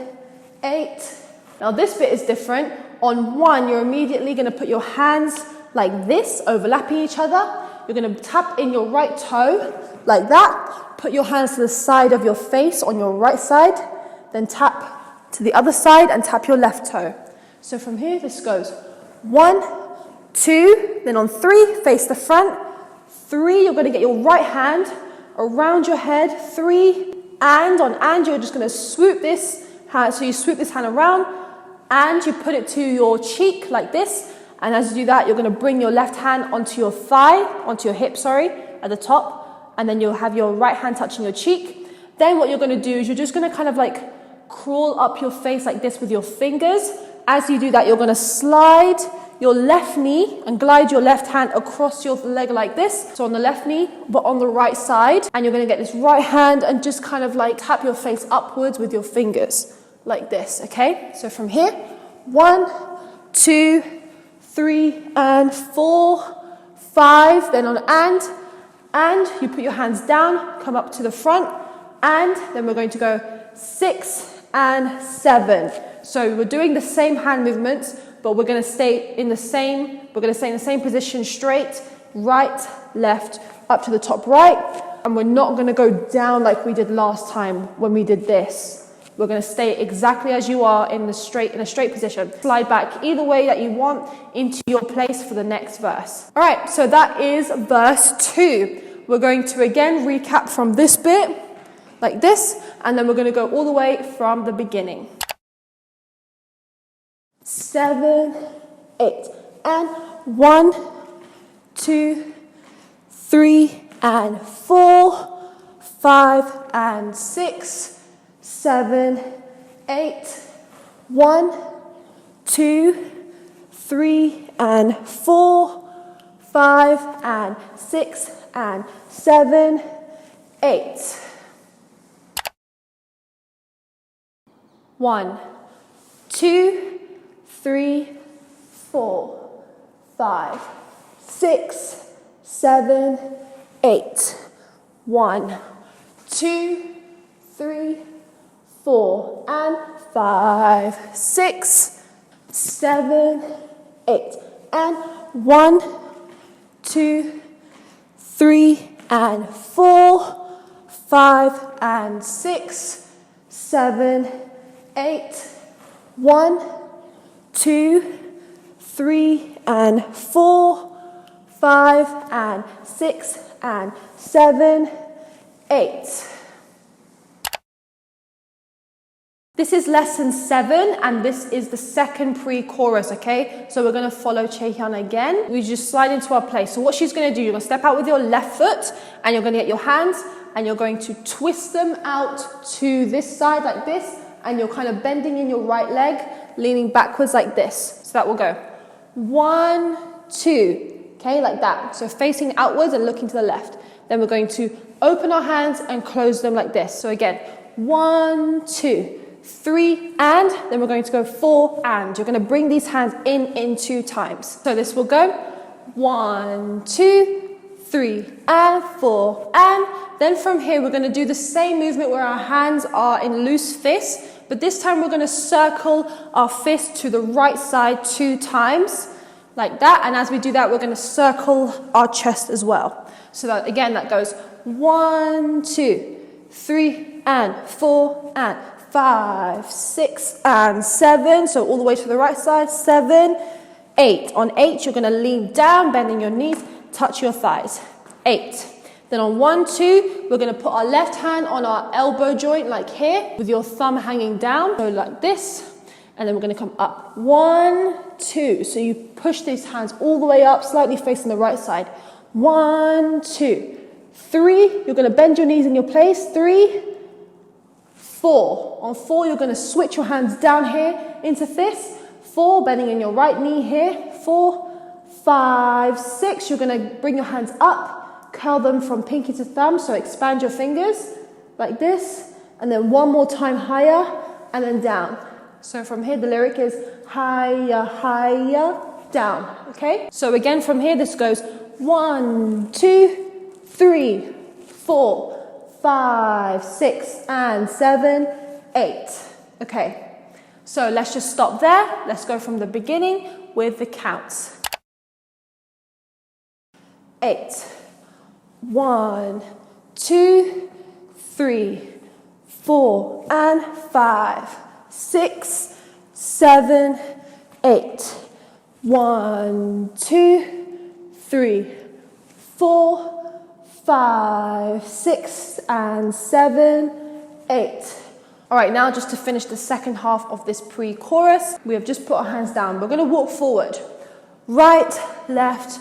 8. Now this bit is different. On 1, you're immediately going to put your hands like this, overlapping each other. You're going to tap in your right toe like that. Put your hands to the side of your face on your right side. Then tap to the other side and tap your left toe. So from here, this goes 1, 2, then on 3, face the front. 3, you're going to get your right hand around your head. 3, and you're just going to swoop this hand. So you swoop this hand around and you put it to your cheek like this. And as you do that, you're going to bring your left hand onto your thigh, onto your hip, at the top. And then you'll have your right hand touching your cheek. Then what you're going to do is you're just going to kind of like crawl up your face like this with your fingers. As you do that, you're going to slide your left knee and glide your left hand across your leg like this. So on the left knee, but on the right side. And you're going to get this right hand and just kind of like tap your face upwards with your fingers like this, okay? So from here, 1, 2, 3, and 4, 5. Then on and you put your hands down, come up to the front. And then we're going to go 6 and 7. So we're doing the same hand movements, but we're going to stay in the same position, straight, right, left, up to the top right. And we're not going to go down like we did last time when we did this. We're going to stay exactly as you are in a straight position. Slide back either way that you want into your place for the next verse. All right, so that is verse 2. We're going to again recap from this bit like this, and then we're going to go all the way from the beginning. 7, 8, and 1, 2, 3, and 4, 5, and 6, 7, 8, 1, 2, 3, and 4, 5, and 6, and 7, 8. 1, 2, 3, 4, 5, 6, 7, 8. 1, 2, 3, 4, and 5, 6, 7, 8. And 1, 2, 3, and 4, 5, and 6, 7, 8. 1, 2, 3, and 4, 5, and 6, and 7, 8. This is lesson 7, and this is the second pre-chorus, okay? So we're going to follow Chaehyun again. We just slide into our place. So what she's going to do, you're going to step out with your left foot, and you're going to get your hands, and you're going to twist them out to this side like this, and you're kind of bending in your right leg, leaning backwards like this. So that will go 1, 2, okay, like that. So facing outwards and looking to the left. Then we're going to open our hands and close them like this. So again, 1, 2, 3, and then we're going to go 4, and you're going to bring these hands in 2 times. So this will go 1, 2, 3, and 4, and then from here we're going to do the same movement where our hands are in loose fists, but this time we're going to circle our fist to the right side 2 times, like that, and as we do that we're going to circle our chest as well. So that again, that goes 1, 2, 3, and 4, and 5, 6, and 7. So all the way to the right side, 7, 8. On 8, you're going to lean down, bending your knees, touch your thighs. 8. Then on 1, 2, we're going to put our left hand on our elbow joint, like here, with your thumb hanging down, so like this. And then we're going to come up. 1, 2. So you push these hands all the way up, slightly facing the right side. 1, 2, 3. You're going to bend your knees in your place. 3, 4. On 4, you're going to switch your hands down here into fists. 4, bending in your right knee here. 4, 5, 6. You're going to bring your hands up, curl them from pinky to thumb. So expand your fingers like this. And then one more time higher and then down. So from here, the lyric is higher, higher, down. Okay? So again, from here, this goes 1, 2, 3, 4, 5, 6, and 7, 8. Okay. So let's just stop there. Let's go from the beginning with the counts. 8. 1, 2, 3, 4, and 5, 6, 7, 8. 1, 2, 3, 4, 5, 6, and 7, 8. All right, now just to finish the second half of this pre-chorus, we have just put our hands down. We're going to walk forward. Right, left,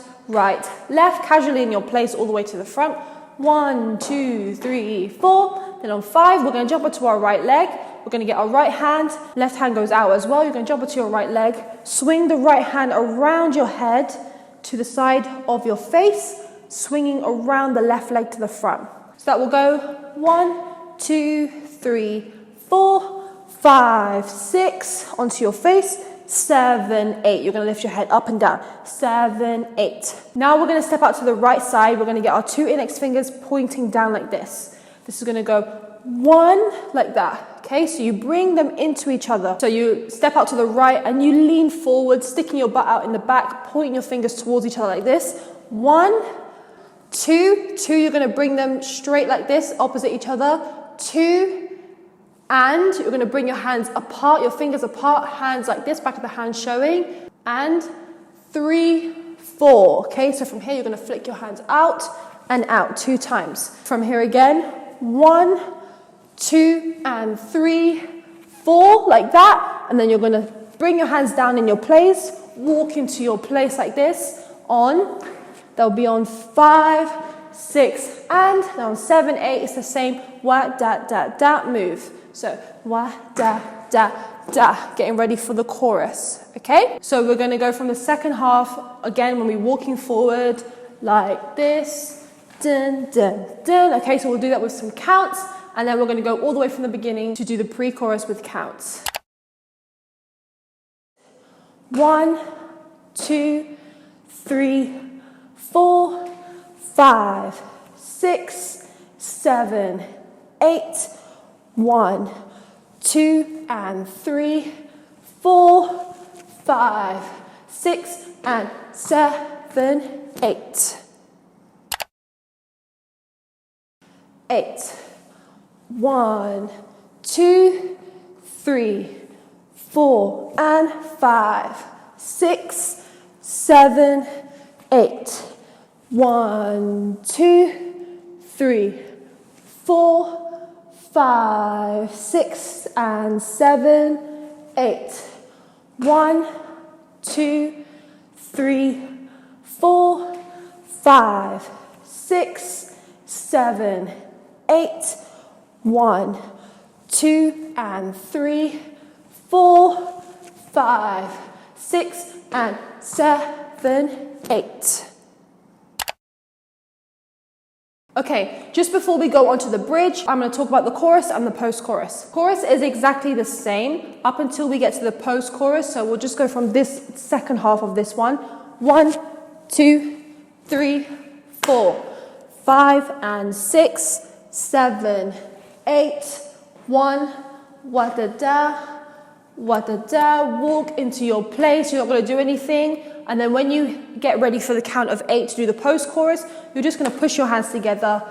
casually in your place all the way to the front. 1, 2, 3, 4. Then on 5, we're going to jump onto our right leg. We're going to get our right hand. Left hand goes out as well. You're going to jump onto your right leg. Swing the right hand around your head to the side of your face, swinging around the left leg to the front. So that will go 1, 2, 3, 4, 5, 6, onto your face, 7, 8. You're going to lift your head up and down, 7, 8. Now we're going to step out to the right side. We're going to get our 2 index fingers pointing down like this. This is going to go 1 like that. Okay, so you bring them into each other. So you step out to the right and you lean forward, sticking your butt out in the back, pointing your fingers towards each other like this. 1, 2, 2, you're going to bring them straight like this, opposite each other. 2, and you're going to bring your hands apart, your fingers apart, hands like this, back of the hand showing. And 3, 4. Okay, so from here you're going to flick your hands out and out 2 times. From here again, 1, 2, and 3, 4, like that. And then you're going to bring your hands down in your place, walk into your place like this. They'll be on 5, 6, and then on 7, 8, it's the same WADADA move. So WADADA, getting ready for the chorus, okay? So we're going to go from the second half, again, when we're walking forward, like this, dun, dun, dun. Okay, so we'll do that with some counts, and then we're going to go all the way from the beginning to do the pre-chorus with counts. 1, 2, 3, 4, 5, 6, 7, 8. 1, 2, and 3, 4, 5, 6, and 7, 8. 8. 1, 2, 3, 4, and 5, 6, 7, 8. 1, 2, 3, 4, 5, 6, and 7, 8. 1, 2, 3, 4, 5, 6, 7, 8. 1, 2, and 3, 4, 5, 6, and 7, 8. Okay, just before we go on to the bridge, I'm going to talk about the chorus and the post-chorus. Chorus is exactly the same up until we get to the post-chorus, so we'll just go from this second half of this one. 1, 2, 3, 4, 5 and 6, 7, 8, 1, WADADA, WADADA, walk into your place, you're not going to do anything, and then when you get ready for the count of 8 to do the post-chorus, you're just going to push your hands together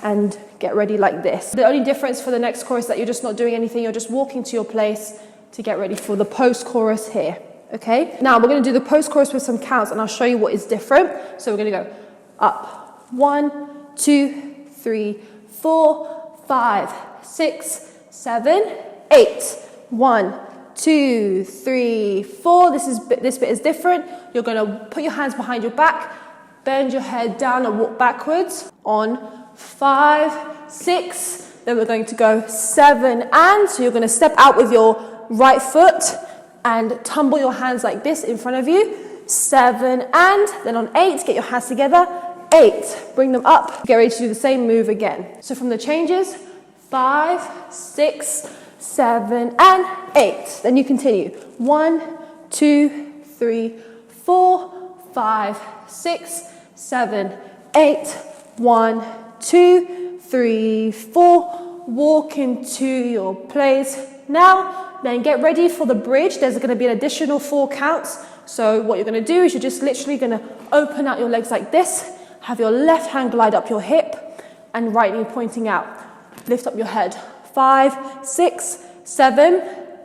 and get ready like this. The only difference for the next chorus is that you're just not doing anything, you're just walking to your place to get ready for the post-chorus here, okay? Now we're going to do the post-chorus with some counts and I'll show you what is different. So we're going to go up, 1, 2, 3, 4, 5, 6, 7, 8, 1, 2, 3, 4. This bit is different. You're going to put your hands behind your back, bend your head down and walk backwards on 5, 6. Then we're going to go 7 and. So you're going to step out with your right foot and tumble your hands like this in front of you. 7 and. Then on 8, get your hands together. 8. Bring them up. Get ready to do the same move again. So from the changes, 5, 6, 7 and 8. Then you continue. 1, 2, 3, 4, 5, 6, 7, 8. 1, 2, 3, 4. Walk into your place. Now, then get ready for the bridge. There's going to be an additional 4 counts. So what you're going to do is you're just literally going to open out your legs like this. Have your left hand glide up your hip and right knee pointing out. Lift up your head. 5, 6, 7,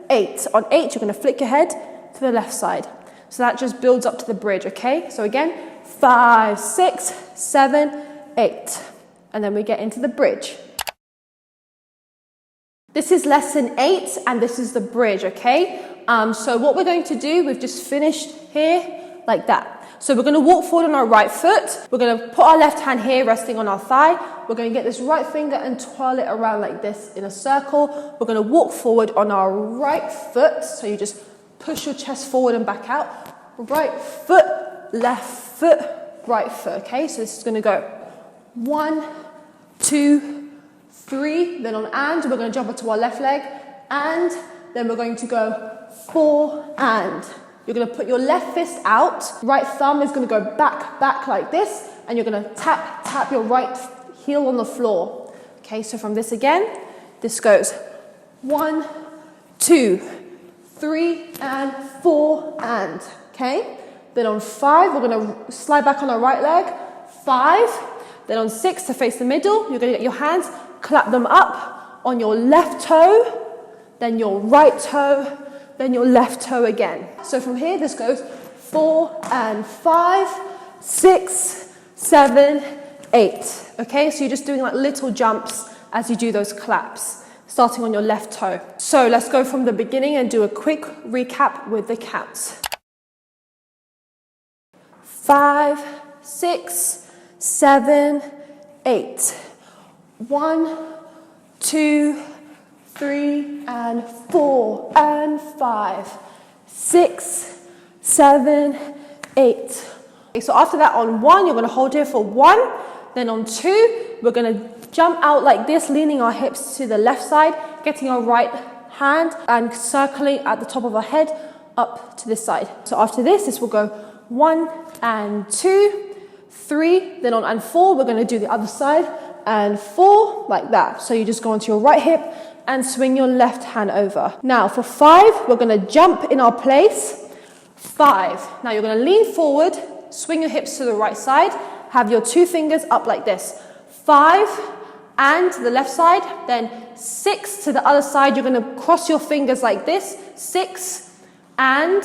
8. On 8, you're going to flick your head to the left side. So that just builds up to the bridge, okay? So again, 5, 6, 7, 8. And then we get into the bridge. This is lesson 8 and this is the bridge, okay? So what we're going to do, we've just finished here like that. So we're going to walk forward on our right foot. We're going to put our left hand here resting on our thigh. We're going to get this right finger and twirl it around like this in a circle. We're going to walk forward on our right foot. So you just push your chest forward and back out. Right foot, left foot, right foot. Okay, so this is going to go 1, 2, 3. Then on and, we're going to jump onto our left leg. And then we're going to go 4 and. You're going to put your left fist out, right thumb is going to go back like this, and you're going to tap your right heel on the floor. Okay, so from this again, this goes 1, 2, 3, and 4, and. Okay, then on 5, we're going to slide back on our right leg, 5, then on 6 to face the middle, you're going to get your hands, clap them up on your left toe, then your right toe, then your left toe again. So from here, this goes 4 and 5, 6, 7, 8. Okay, so you're just doing like little jumps as you do those claps, starting on your left toe. So let's go from the beginning and do a quick recap with the counts. 5, 6, 7, 8. 1, 2, 3 and 4 and 5, 6, 7, 8. Okay, so after that on 1, you're going to hold here for 1. Then on 2, we're going to jump out like this, leaning our hips to the left side, getting our right hand and circling at the top of our head up to this side. So after this will go 1 and 2, 3. Then on and 4, we're going to do the other side and 4 like that. So you just go onto your right hip and swing your left hand over. Now for 5, we're going to jump in our place. 5. Now you're going to lean forward, swing your hips to the right side, have your 2 fingers up like this. 5 and to the left side, then 6 to the other side. You're going to cross your fingers like this. 6 and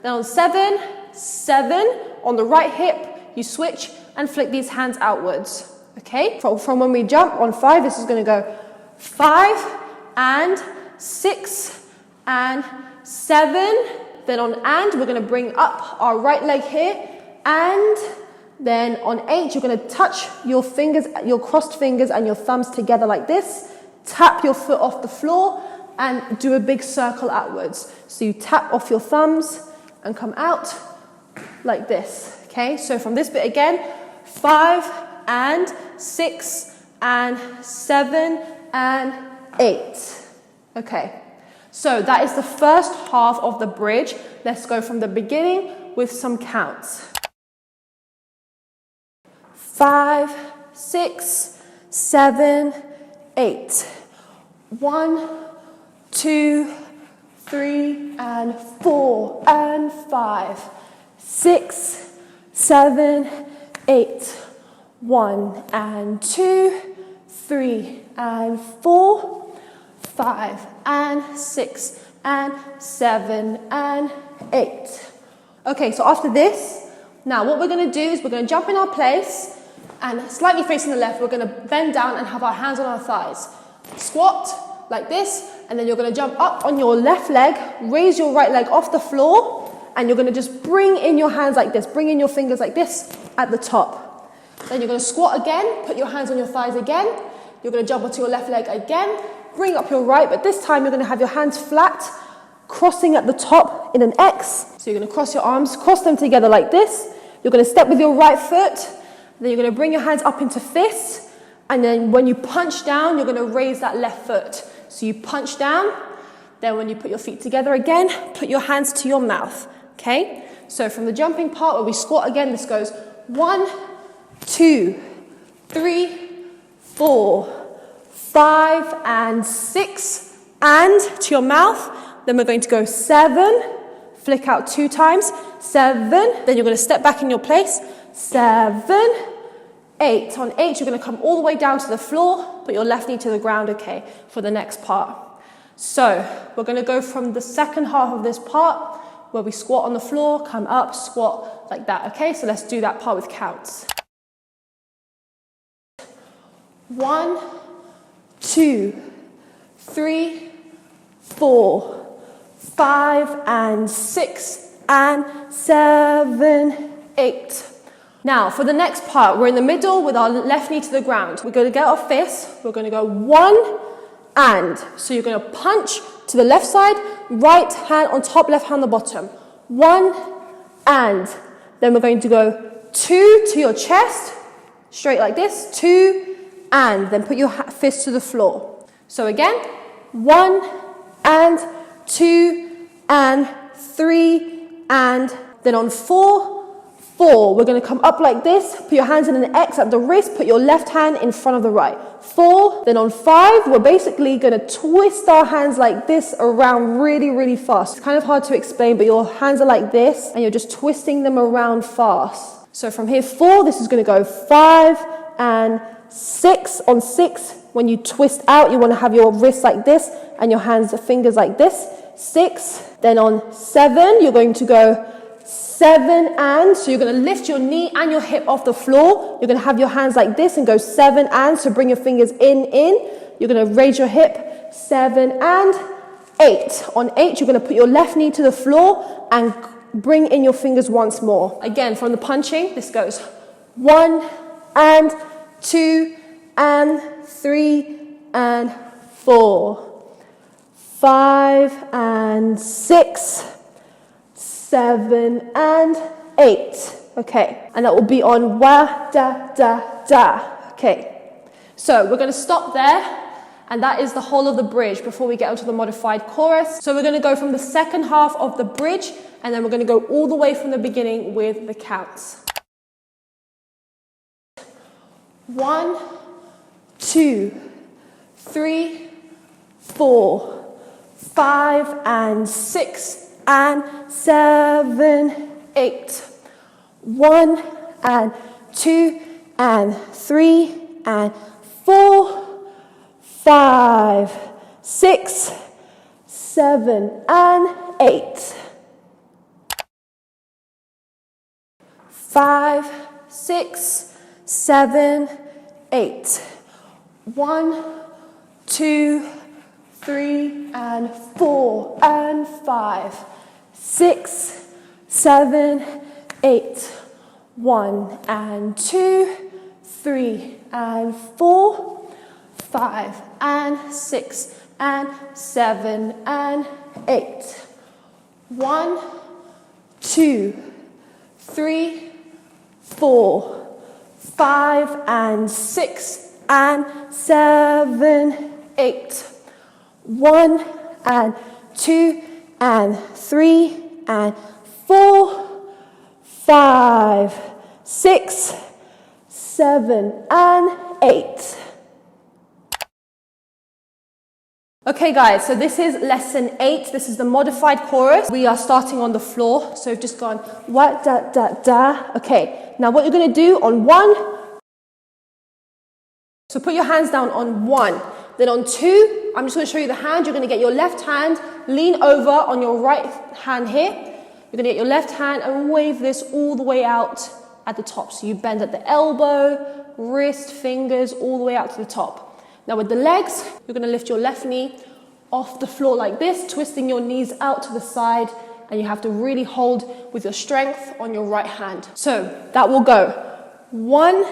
then on 7, 7 on the right hip, you switch and flick these hands outwards. Okay, from when we jump on 5, this is going to go 5 and 6 and 7. Then on and, we're going to bring up our right leg here. And then on 8, you're going to touch your fingers, your crossed fingers and your thumbs together like this. Tap your foot off the floor and do a big circle outwards. So you tap off your thumbs and come out like this. Okay, so from this bit again, 5 and 6, and 7 and 8. Okay, so that is the first half of the bridge. Let's go from the beginning with some counts. 5, 6, 7, 8. 1, 2, 3, and 4, and 5, 6, 7, 8. 1 and 2, 3 and 4, 5 and 6 and 7 and 8. Okay, so after this, now what we're going to do is we're going to jump in our place and slightly facing the left, we're going to bend down and have our hands on our thighs. Squat like this, and then you're going to jump up on your left leg, raise your right leg off the floor, and you're going to just bring in your hands like this, bring in your fingers like this at the top. Then you're going to squat again, put your hands on your thighs again. You're going to jump onto your left leg again, bring up your right, but this time you're going to have your hands flat, crossing at the top in an X. So you're going to cross your arms, cross them together like this. You're going to step with your right foot, then you're going to bring your hands up into fists, and then when you punch down, you're going to raise that left foot. So you punch down, then when you put your feet together again, put your hands to your mouth, okay? So from the jumping part where we squat again, this goes 1, 2, 3, 4, 5, and 6, and to your mouth. Then we're going to go 7, flick out 2 times, 7, then you're going to step back in your place, 7, 8. On 8, you're going to come all the way down to the floor, put your left knee to the ground, okay, for the next part. So we're going to go from the second half of this part, where we squat on the floor, come up, squat, like that, okay? So let's do that part with counts. 1, 2, 3, 4, 5, and 6, and 7, 8. Now, for the next part, we're in the middle with our left knee to the ground. We're going to get our fists. We're going to go 1, and. So you're going to punch to the left side, right hand on top, left hand on the bottom. 1, and. Then we're going to go 2 to your chest, straight like this, 2, and. Then put your fist to the floor. So again, 1, and, 2, and, 3, and. Then on 4, we're going to come up like this, put your hands in an X at the wrist, put your left hand in front of the right. 4, then on 5, we're basically going to twist our hands like this around really, really fast. It's kind of hard to explain, but your hands are like this, and you're just twisting them around fast. So from here, 4, this is going to go 5 and 6. On 6, when you twist out, you want to have your wrists like this, and your hands, fingers like this. 6, then on 7, you're going to go 7 and, so you're going to lift your knee and your hip off the floor. You're going to have your hands like this and go 7 and, so bring your fingers in. You're going to raise your hip, 7 and 8. On 8, you're going to put your left knee to the floor and bring in your fingers once more. Again, from the punching, this goes 1 and 2 and 3 and 4, 5 and 6, 7 and 8. Okay, and that will be on WADADA. Okay, so we're going to stop there, and that is the whole of the bridge before we get onto the modified chorus. So we're going to go from the second half of the bridge, and then we're going to go all the way from the beginning with the counts. 1, 2, 3, 4, 5 and 6 and 7, 8. 1 and 2 and 3 and 4, 5, 6, 7 and 8. 5, 6, 7, 8. 1, 2, 3 and 4 and 5, 6, 7, 8. 1 and 2, 3 and 4, 5 and 6 and 7 and 8. 1, 2, 3, 4, 5 and 6 and 7, 8. 1 and 2 and 3 and 4, 5, 6, 7 and 8. Okay guys, so this is lesson 8. This is the modified chorus. We are starting on the floor. So we've just gone WADADA. Okay, now what you're going to do on 1. So put your hands down on 1. Then on 2, I'm just going to show you the hand. You're going to get your left hand, lean over on your right hand here. You're going to get your left hand and wave this all the way out at the top. So you bend at the elbow, wrist, fingers, all the way out to the top. Now with the legs, you're going to lift your left knee off the floor like this, twisting your knees out to the side, and you have to really hold with your strength on your right hand. So that will go 1,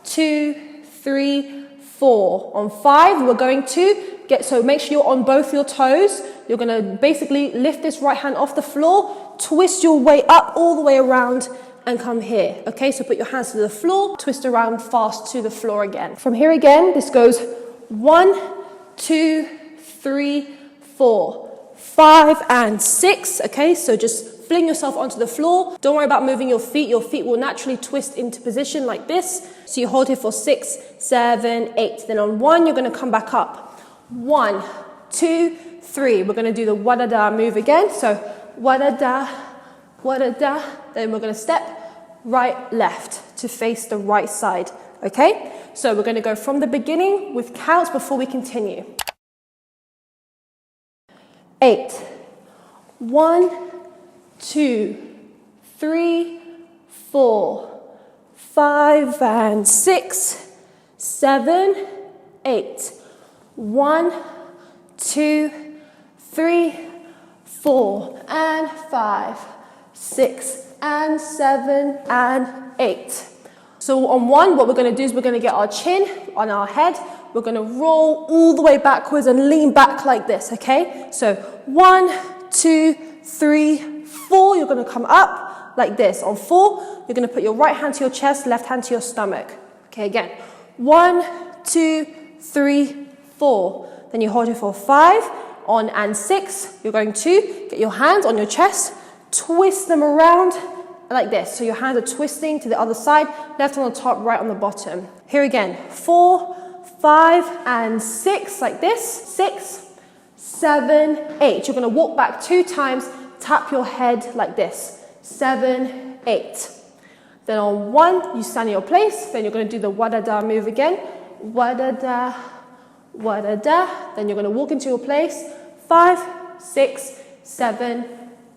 2, 3, 4. On 5, we're going to so make sure you're on both your toes. You're going to basically lift this right hand off the floor, twist your way up all the way around, and come here. Okay, so put your hands to the floor, twist around fast to the floor again. From here again, this goes 1, 2, 3, 4, 5, and 6. Okay, so just fling yourself onto the floor. Don't worry about moving your feet. Your feet will naturally twist into position like this. So you hold here for 6, 7, 8. Then on 1, you're going to come back up. 1, 2, 3. We're going to do the WADADA move again. So WADADA, WADADA. Then we're going to step right, left to face the right side. Okay, so we're going to go from the beginning with counts before we continue. 8. 1, 2, 3, 4, 5, and 6, 7, 8. 1, 2, 3, 4, and 5, 6, and 7, and 8. So on 1, what we're going to do is we're going to get our chin on our head. We're going to roll all the way backwards and lean back like this, okay? So 1, 2, 3, 4. You're going to come up like this. On 4, you're going to put your right hand to your chest, left hand to your stomach. Okay, again. 1, 2, 3, 4. Then you hold it for 5. On and 6, you're going to get your hands on your chest, twist them around like this. So your hands are twisting to the other side, left on the top, right on the bottom. Here again, 4, 5, and 6, like this. 6, 7, 8. You're going to walk back 2 times, tap your head like this. 7, 8. Then on 1, you stand in your place. Then you're going to do the WADADA move again. WADADA, WADADA. Then you're going to walk into your place. 5, 6, 7,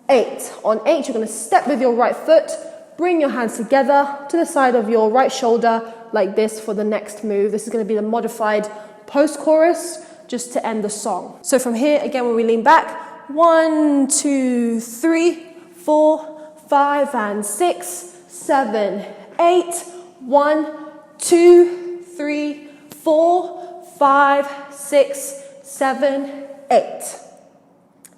8. On 8, you're going to step with your right foot, bring your hands together to the side of your right shoulder like this for the next move. This is going to be the modified post-chorus just to end the song. So from here, again, when we lean back, 1, 2, 3, 4, 5, and 6, 7, 8. 1, 2, 3, 4, 5, 6, 7, 8.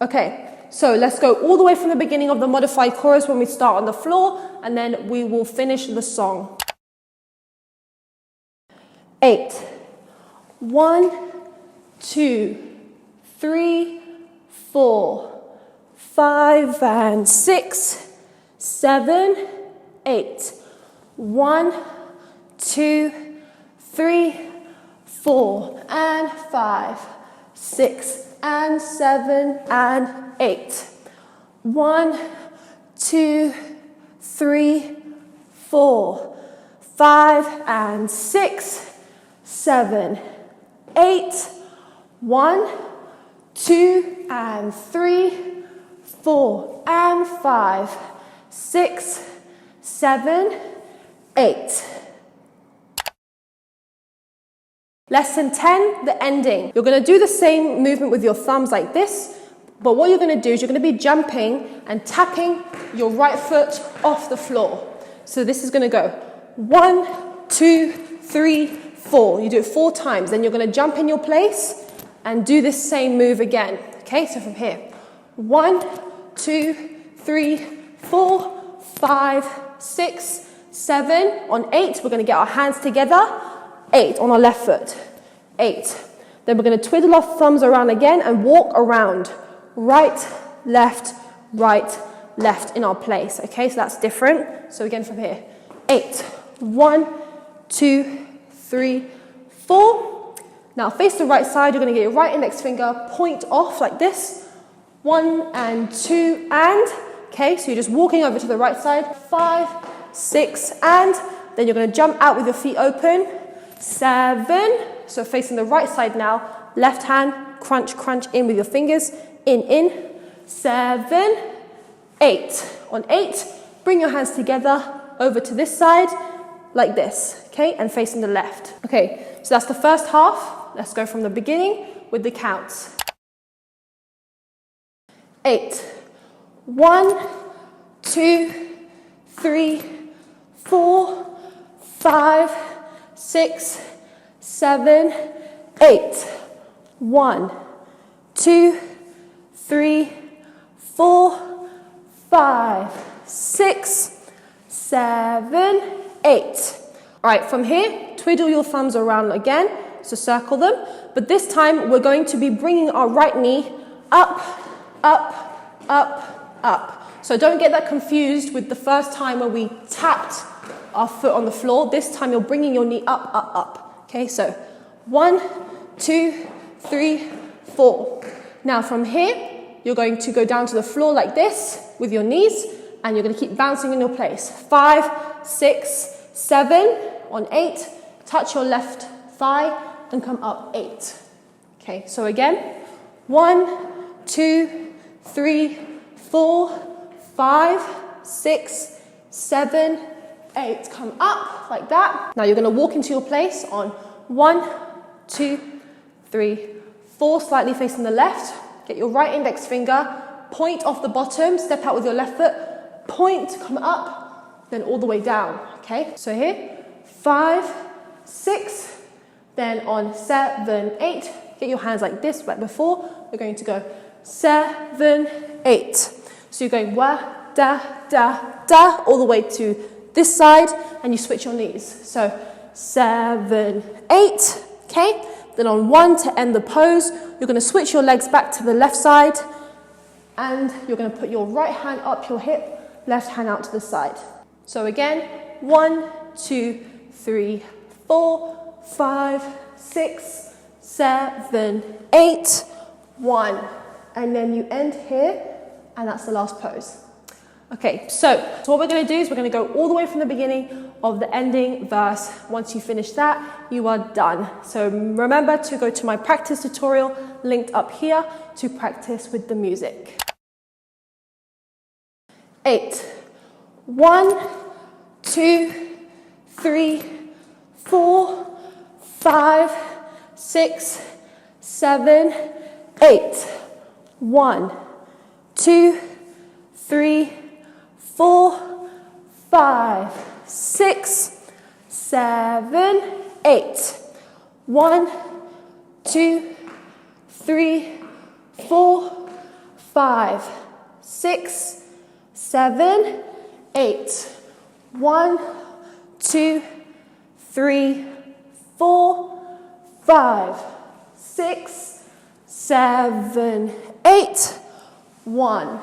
Okay. So let's go all the way from the beginning of the modified chorus when we start on the floor, and then we will finish the song. 8. 1, 2, 3, 4, 5, and 6, 7, 8. 1, 2, 3, 4, and 5, 6, and 7, and 8. 1, 2, 3, 4, 5, and 6, 7, 8. 1, 2, and 3, 4, and 5, 6, 7, 8. Lesson 10, the ending. You're going to do the same movement with your thumbs like this, but what you're going to do is you're going to be jumping and tapping your right foot off the floor. So this is going to go 1, 2, 3, 4. You do it 4 times. Then you're going to jump in your place and do this same move again. Okay, so from here, 1, 2, 3, 4, 5, 6, 7. On 8, we're going to get our hands together 8 on our left foot, 8. Then we're going to twiddle our thumbs around again and walk around, right, left in our place. Okay, so that's different. So again from here, 8, 1, 2, 3, 4. Now face the right side. You're going to get your right index finger, point off like this. 1 and 2 and, okay, so you're just walking over to the right side. 5, 6 and, then you're going to jump out with your feet open. 7, so facing the right side now. Left hand, crunch, crunch in with your fingers. In. 7, 8. On 8, bring your hands together over to this side like this, okay, and facing the left. Okay, so that's the first half. Let's go from the beginning with the counts. 8. 1, 2, 3, 4, 5, 6, 7, 8. 1, 2, 3, 4, 5, 6, 7, 8. All right, from here, twiddle your thumbs around again, so circle them. But this time, we're going to be bringing our right knee up, up, up, up. So don't get that confused with the first time where we tapped our foot on the floor. This time, you're bringing your knee up, up, up. Okay, so 1, 2, 3, 4. Now from here, you're going to go down to the floor like this with your knees, and you're going to keep bouncing in your place. 5, 6, 7. On 8, touch your left thigh and come up 8. Okay, so again, 1, 2, 3, 4, 5, 6, 7, 8. Come up like that. Now you're going to walk into your place on 1, 2, 3, 4, slightly facing the left. Get your right index finger, point off the bottom, step out with your left foot, point, come up, then all the way down. Okay, so here, 5, 6, then on 7, 8, get your hands like this, like before. We're going to go 7, 8. So you're going wa, da, da, da, all the way to this side, and you switch your knees. So 7, 8, okay? Then on 1 to end the pose, you're going to switch your legs back to the left side, and you're going to put your right hand up your hip, left hand out to the side. So again, 1, 2, 3, 4, 5, 6, 7, 8, 1. And then you end here, and that's the last pose. Okay, so what we're going to do is we're going to go all the way from the beginning of the ending verse. Once you finish that, you are done. So remember to go to my practice tutorial linked up here to practice with the music. 8. 1, 2, 3, 4, 5, 6, 7, 8. 1, 2, 3, 4, 5, 6, 7, 8. 1, 2, 3, 4, 5, 6, 7, 8. 1, 2, 3, 4, 5, 6, 7, 8. 1,